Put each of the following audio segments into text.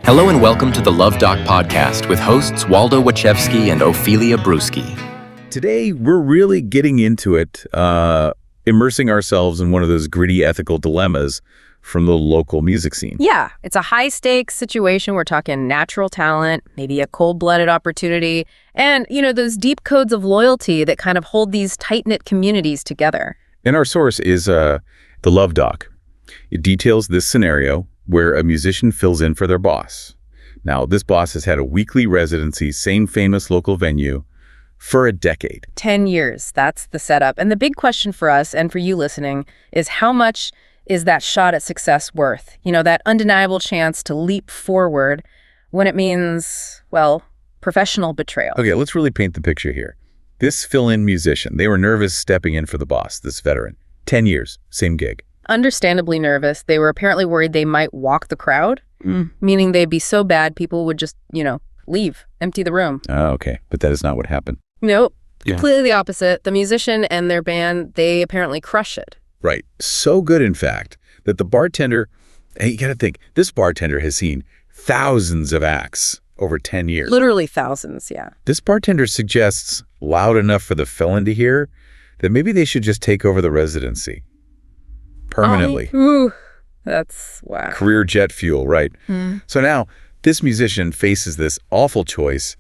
Hello and welcome to the Luv Doc podcast with hosts Waldo Wachewski and Ophelia Brewski. Today, we're really getting into it, immersing ourselves in one of those gritty ethical dilemmas from the local music scene. Yeah, it's a high-stakes situation. We're talking natural talent, maybe a cold-blooded opportunity, and, those deep codes of loyalty that kind of hold these tight-knit communities together. And our source is the Luv Doc. It details this scenario where a musician fills in for their boss. Now, this boss has had a weekly residency, same famous local venue, for a decade. 10 years, that's the setup. And the big question for us and for you listening is how much is that shot at success worth? That undeniable chance to leap forward when it means, well, professional betrayal. Okay, let's really paint the picture here. This fill-in musician, they were nervous stepping in for the boss, this veteran. 10 years, same gig. Understandably nervous. They were apparently worried they might walk the crowd, meaning they'd be so bad people would just, leave, empty the room. Oh, okay, but that is not what happened. Nope, completely the opposite. The musician and their band, they apparently crush it. Right, so good, in fact, that the bartender, hey, you gotta think, this bartender has seen thousands of acts over 10 years. Literally thousands, yeah. This bartender suggests, loud enough for the fill-in to hear, that maybe they should just take over the residency. Permanently. Ooh, that's wow. Career jet fuel, right. So now, this musician faces this awful choice.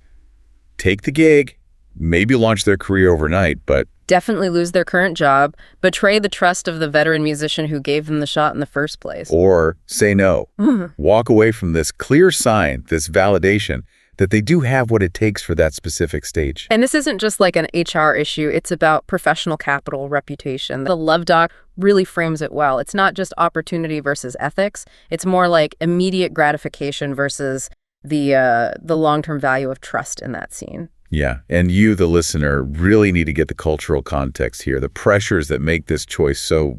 Take the gig, maybe launch their career overnight, but definitely lose their current job, betray the trust of the veteran musician who gave them the shot in the first place. Or say no. Walk away from this clear sign, this validation, that they do have what it takes for that specific stage. And this isn't just like an HR issue. It's about professional capital, reputation. The Luv Doc really frames it well. It's not just opportunity versus ethics. It's more like immediate gratification versus the long-term value of trust in that scene. Yeah, and you, the listener, really need to get the cultural context here, the pressures that make this choice so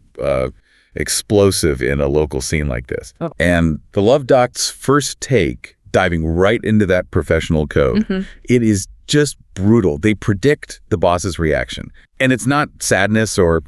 explosive in a local scene like this. Oh. And the Luv Doc's first take, diving right into that professional code, it is just brutal. They predict the boss's reaction. And it's not sadness or,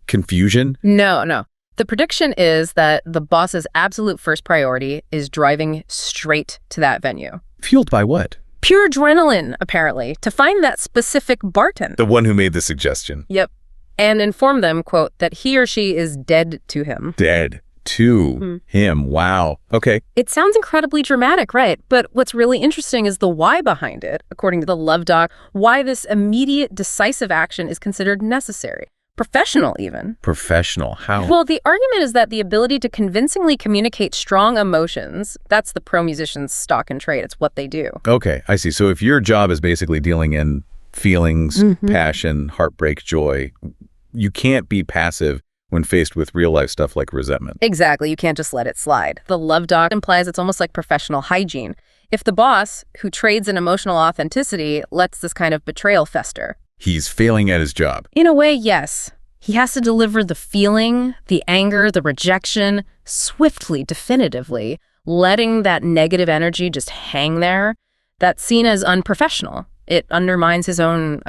confusion. No. The prediction is that the boss's absolute first priority is driving straight to that venue. Fueled by what? Pure adrenaline, apparently, to find that specific bartender. The one who made the suggestion. Yep. And inform them, quote, that he or she is dead to him. Dead to him. Wow. Okay. It sounds incredibly dramatic, right? But what's really interesting is the why behind it, according to the Luv Doc, why this immediate, decisive action is considered necessary. Professional, even. Professional? How? Well, the argument is that the ability to convincingly communicate strong emotions, that's the pro musician's stock and trade. It's what they do. Okay, I see. So if your job is basically dealing in feelings, passion, heartbreak, joy, you can't be passive when faced with real-life stuff like resentment. Exactly. You can't just let it slide. The Luv Doc implies it's almost like professional hygiene. If the boss, who trades in emotional authenticity, lets this kind of betrayal fester, he's failing at his job. In a way, yes. He has to deliver the feeling, the anger, the rejection, swiftly, definitively, letting that negative energy just hang there. That's seen as unprofessional. It undermines his own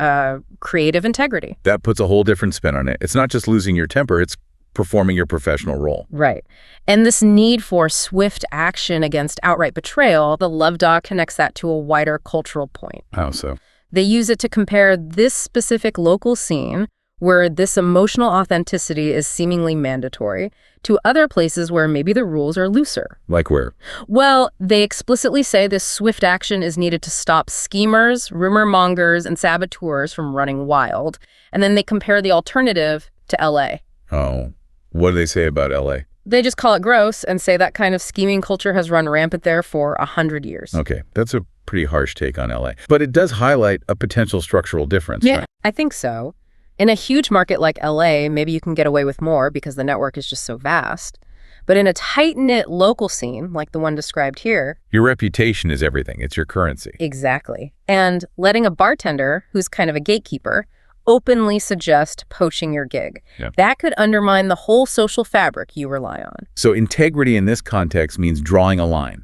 creative integrity. That puts a whole different spin on it. It's not just losing your temper, it's performing your professional role. Right. And this need for swift action against outright betrayal, the Luv Doc connects that to a wider cultural point. How so? They use it to compare this specific local scene, where this emotional authenticity is seemingly mandatory, to other places where maybe the rules are looser. Like where? Well, they explicitly say this swift action is needed to stop schemers, rumor mongers, and saboteurs from running wild. And then they compare the alternative to LA. Oh, what do they say about LA? They just call it gross and say that kind of scheming culture has run rampant there for 100 years. Okay, that's a pretty harsh take on LA. But it does highlight a potential structural difference, Yeah, right? I think so. In a huge market like LA, maybe you can get away with more because the network is just so vast. But in a tight-knit local scene, like the one described here, your reputation is everything. It's your currency. Exactly. And letting a bartender, who's kind of a gatekeeper, openly suggest poaching your gig. Yeah. That could undermine the whole social fabric you rely on. So integrity in this context means drawing a line.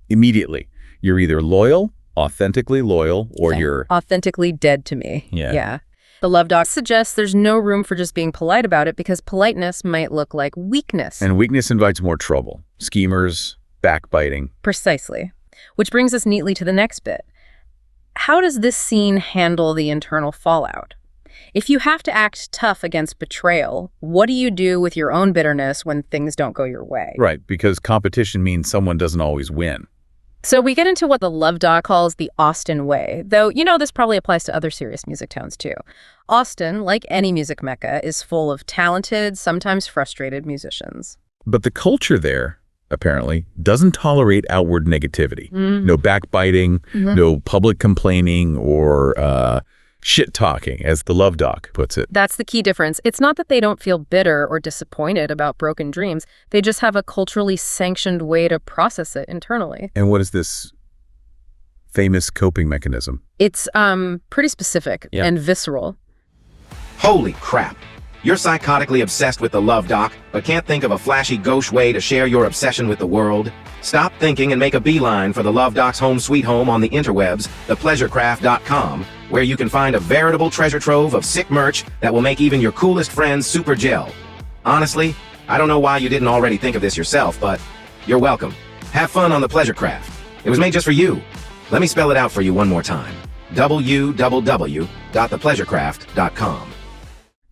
Immediately. You're either loyal, authentically loyal, or you're authentically dead to me. Yeah. The Luv Doc suggests there's no room for just being polite about it because politeness might look like weakness. And weakness invites more trouble. Schemers, backbiting. Precisely. Which brings us neatly to the next bit. How does this scene handle the internal fallout? If you have to act tough against betrayal, what do you do with your own bitterness when things don't go your way? Right, because competition means someone doesn't always win. So we get into what the Luv Doc calls the Austin way, though this probably applies to other serious music towns too. Austin, like any music mecca, is full of talented, sometimes frustrated musicians. But the culture there, apparently, doesn't tolerate outward negativity. No backbiting, no public complaining, or shit-talking, as the Luv Doc puts it. That's the key difference. It's not that they don't feel bitter or disappointed about broken dreams. They just have a culturally sanctioned way to process it internally. And what is this famous coping mechanism? It's pretty specific and visceral. Holy crap. You're psychotically obsessed with the Luv Doc, but can't think of a flashy gauche way to share your obsession with the world? Stop thinking and make a beeline for the Luv Doc's home sweet home on the interwebs, thepleasurecraft.com, where you can find a veritable treasure trove of sick merch that will make even your coolest friends super gel. Honestly, I don't know why you didn't already think of this yourself, but you're welcome. Have fun on the Pleasure Craft. It was made just for you. Let me spell it out for you one more time. www.thepleasurecraft.com.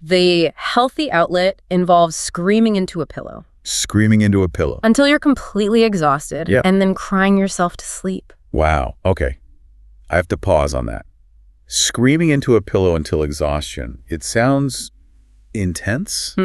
The healthy outlet involves screaming into a pillow. Screaming into a pillow. Until you're completely exhausted, and then crying yourself to sleep. Wow. Okay. I have to pause on that. Screaming into a pillow until exhaustion. It sounds intense,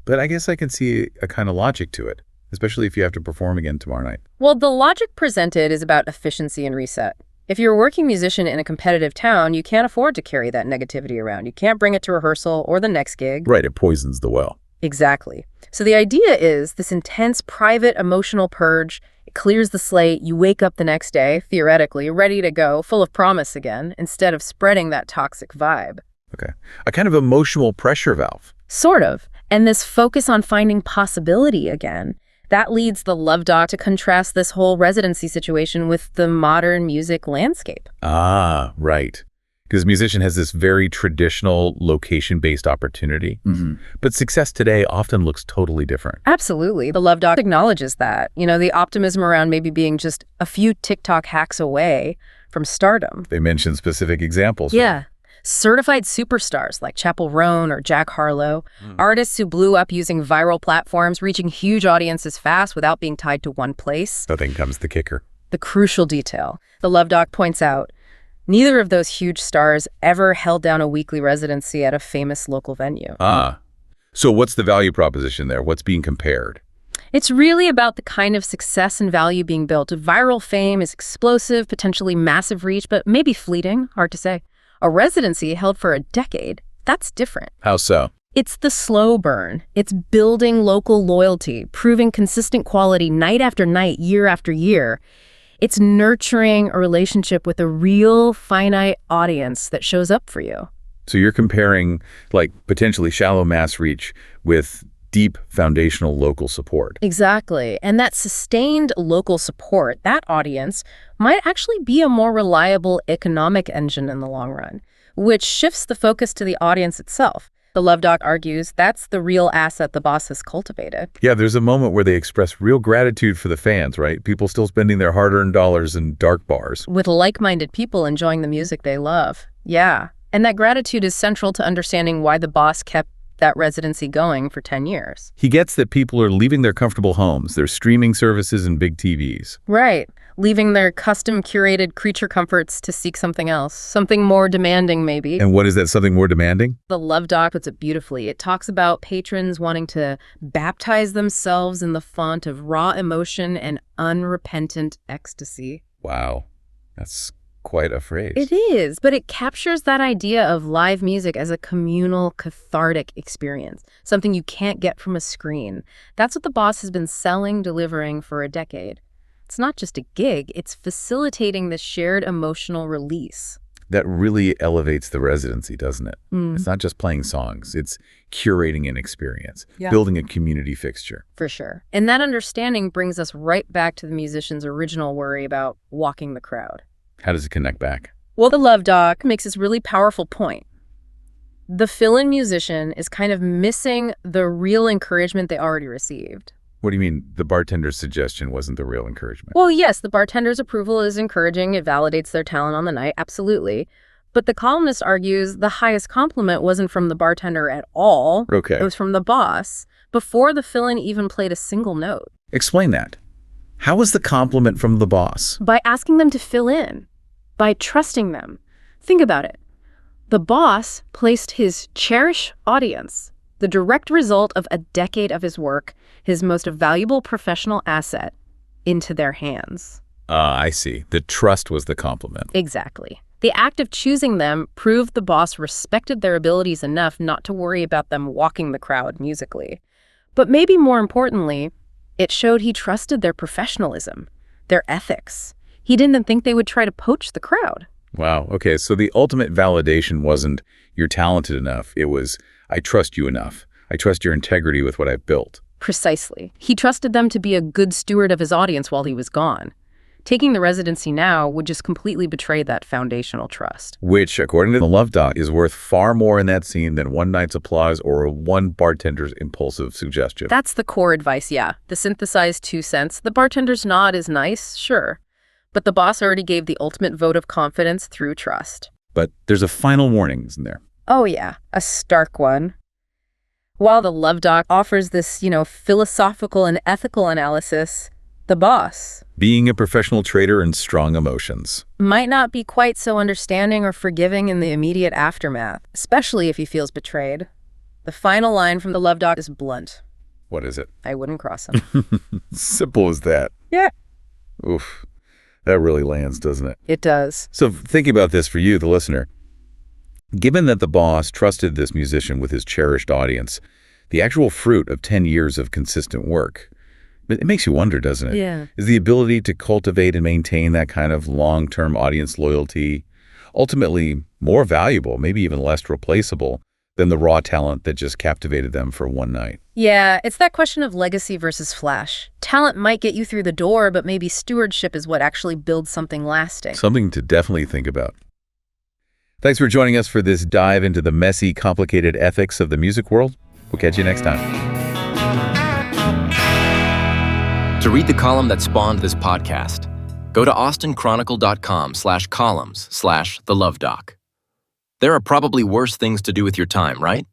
but I guess I can see a kind of logic to it, especially if you have to perform again tomorrow night. Well, the logic presented is about efficiency and reset. If you're a working musician in a competitive town, you can't afford to carry that negativity around. You can't bring it to rehearsal or the next gig. Right, it poisons the well. Exactly. So the idea is this intense, private, emotional purge. It clears the slate. You wake up the next day, theoretically, ready to go, full of promise again, instead of spreading that toxic vibe. Okay. A kind of emotional pressure valve. Sort of. And this focus on finding possibility again. That leads the Luv Doc to contrast this whole residency situation with the modern music landscape. Ah, right. Because musician has this very traditional location-based opportunity. But success today often looks totally different. Absolutely. The Luv Doc acknowledges that. The optimism around maybe being just a few TikTok hacks away from stardom. They mention specific examples. Yeah. Certified superstars like Chappell Roan or Jack Harlow, artists who blew up using viral platforms, reaching huge audiences fast without being tied to one place. So then comes the kicker. The crucial detail. The Luv Doc points out, neither of those huge stars ever held down a weekly residency at a famous local venue. Ah. So what's the value proposition there? What's being compared? It's really about the kind of success and value being built. Viral fame is explosive, potentially massive reach, but maybe fleeting, hard to say. A residency held for a decade, that's different. How so? It's the slow burn. It's building local loyalty, proving consistent quality night after night, year after year. It's nurturing a relationship with a real finite audience that shows up for you. So you're comparing like potentially shallow mass reach with deep foundational local support. Exactly. And that sustained local support, that audience, might actually be a more reliable economic engine in the long run, which shifts the focus to the audience itself. The Luv Doc argues that's the real asset the boss has cultivated. Yeah, there's a moment where they express real gratitude for the fans, right? People still spending their hard-earned dollars in dark bars. With like-minded people enjoying the music they love. Yeah. And that gratitude is central to understanding why the boss kept that residency going for 10 years. He gets that people are leaving their comfortable homes, their streaming services and big TVs. Right. Leaving their custom-curated creature comforts to seek something else, something more demanding maybe. And what is that something more demanding? The Luv Doc puts it beautifully. It talks about patrons wanting to baptize themselves in the font of raw emotion and unrepentant ecstasy. Wow. That's quite a phrase. It is, but it captures that idea of live music as a communal, cathartic experience, something you can't get from a screen. That's what the boss has been selling, delivering for a decade. It's not just a gig, it's facilitating this shared emotional release. That really elevates the residency, doesn't it? It's not just playing songs, it's curating an experience, building a community fixture. For sure. And that understanding brings us right back to the musician's original worry about walking the crowd. How does it connect back? Well, the Luv Doc makes this really powerful point. The fill-in musician is kind of missing the real encouragement they already received. What do you mean the bartender's suggestion wasn't the real encouragement? Well, yes, the bartender's approval is encouraging. It validates their talent on the night, absolutely. But the columnist argues the highest compliment wasn't from the bartender at all. Okay. It was from the boss, before the fill-in even played a single note. Explain that. How was the compliment from the boss? By asking them to fill in, by trusting them. Think about it. The boss placed his cherished audience, the direct result of a decade of his work, his most valuable professional asset, into their hands. I see. The trust was the compliment. Exactly. The act of choosing them proved the boss respected their abilities enough not to worry about them walking the crowd musically. But maybe more importantly, it showed he trusted their professionalism, their ethics. He didn't think they would try to poach the crowd. Wow. Okay, so the ultimate validation wasn't you're talented enough. It was I trust you enough. I trust your integrity with what I've built. Precisely. He trusted them to be a good steward of his audience while he was gone. Taking the residency now would just completely betray that foundational trust. Which, according to the Luv Doc, is worth far more in that scene than one night's applause or one bartender's impulsive suggestion. That's the core advice, yeah. The synthesized 2 cents. The bartender's nod is nice, sure. But the boss already gave the ultimate vote of confidence through trust. But there's a final warning, isn't there? Oh yeah, a stark one. While the Luv Doc offers this, philosophical and ethical analysis, the boss, Being a professional trader in strong emotions. might not be quite so understanding or forgiving in the immediate aftermath, especially if he feels betrayed. The final line from the Luv Doc is blunt. What is it? I wouldn't cross him. Simple as that. Yeah. Oof. That really lands, doesn't it? It does. So thinking about this for you, the listener, given that the boss trusted this musician with his cherished audience, the actual fruit of 10 years of consistent work, it makes you wonder, doesn't it? Yeah. Is the ability to cultivate and maintain that kind of long-term audience loyalty ultimately more valuable, maybe even less replaceable, than the raw talent that just captivated them for one night? Yeah, it's that question of legacy versus flash. Talent might get you through the door, but maybe stewardship is what actually builds something lasting. Something to definitely think about. Thanks for joining us for this dive into the messy, complicated ethics of the music world. We'll catch you next time. To read the column that spawned this podcast, go to austinchronicle.com/columns/the Luv Doc. There are probably worse things to do with your time, right?